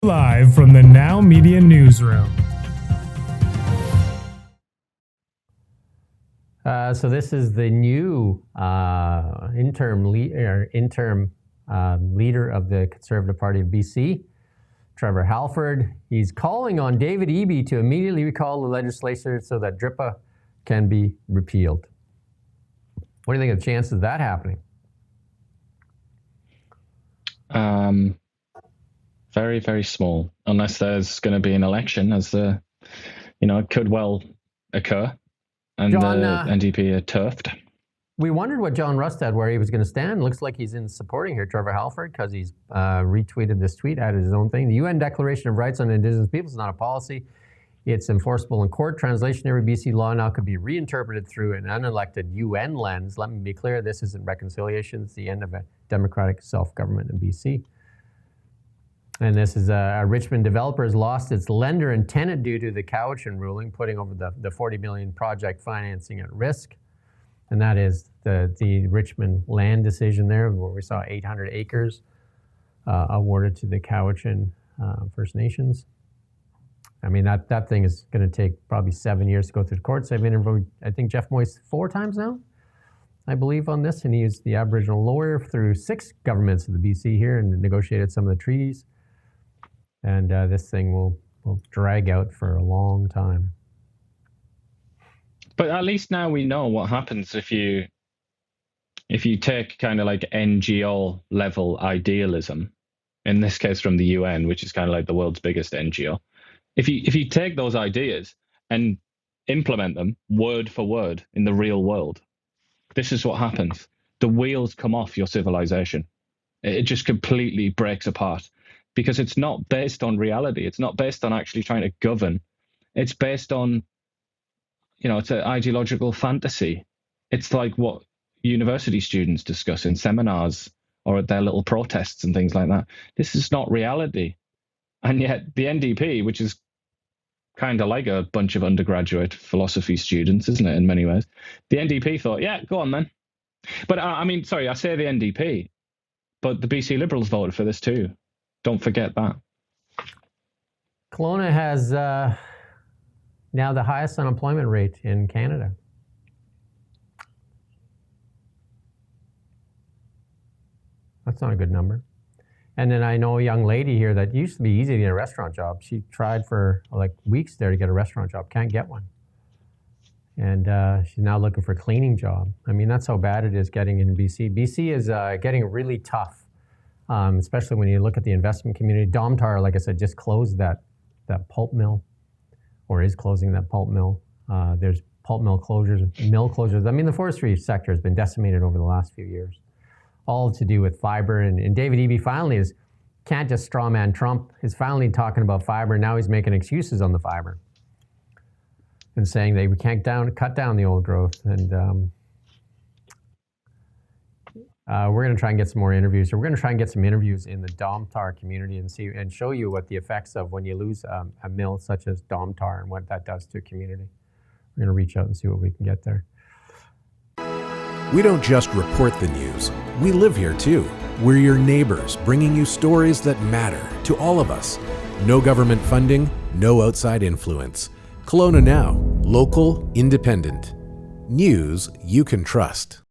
Live from the Now Media Newsroom. So this is the new interim leader of the Conservative Party of BC, Trevor Halford. He's calling on David Eby to immediately recall the legislature so that DRIPA can be repealed. What do you think of the chances of that happening? Very, very small, unless there's going to be an election, as it could well occur, and John, the NDP are turfed. We wondered what John Rustad, where he was going to stand. Looks like he's in supporting here, Trevor Halford, because he's retweeted this tweet, added his own thing. The UN Declaration of Rights on Indigenous Peoples is not a policy. It's enforceable in court. Translationary BC law now could be reinterpreted through an unelected UN lens. Let me be clear, this isn't reconciliation. It's the end of a democratic self-government in BC. And this is a Richmond developer has lost its lender and tenant due to the Cowichan ruling, putting over the 40 million project financing at risk. And that is the Richmond land decision there, where we saw 800 acres awarded to the Cowichan First Nations. I mean, that thing is going to take probably 7 years to go through the courts. I've interviewed, I think, Jeff Moyse 4 times now, I believe, on this. And he is the Aboriginal lawyer through 6 governments of the BC here and negotiated some of the treaties. And this thing will drag out for a long time. But at least now we know what happens if you take kind of like NGO level idealism, in this case from the UN, which is kind of like the world's biggest NGO. If you take those ideas and implement them word for word in the real world, this is what happens. The wheels come off your civilization. It just completely breaks apart. Because it's not based on reality. It's not based on actually trying to govern. It's based on, it's an ideological fantasy. It's like what university students discuss in seminars or at their little protests and things like that. This is not reality. And yet the NDP, which is kind of like a bunch of undergraduate philosophy students, isn't it, in many ways? The NDP thought, yeah, go on then. But I say the NDP, but the BC Liberals voted for this too. Don't forget that. Kelowna has now the highest unemployment rate in Canada. That's not a good number. And then I know a young lady here that used to be easy to get a restaurant job. She tried for like weeks there to get a restaurant job. Can't get one. And she's now looking for a cleaning job. I mean, that's how bad it is getting in BC. BC is getting really tough. Especially when you look at the investment community. Domtar, like I said, just closed that pulp mill, or is closing that pulp mill. There's pulp mill closures, mill closures. I mean, the forestry sector has been decimated over the last few years, all to do with fiber. And David Eby finally can't just strawman Trump. He's finally talking about fiber. Now he's making excuses on the fiber and saying that we can't cut down the old growth. And we're going to try and get some more interviews. So we're going to try and get some interviews in the Domtar community and show you what the effects of when you lose a mill such as Domtar and what that does to a community. We're going to reach out and see what we can get there. We don't just report the news. We live here too. We're your neighbors, bringing you stories that matter to all of us. No government funding, no outside influence. Kelowna Now, local, independent. News you can trust.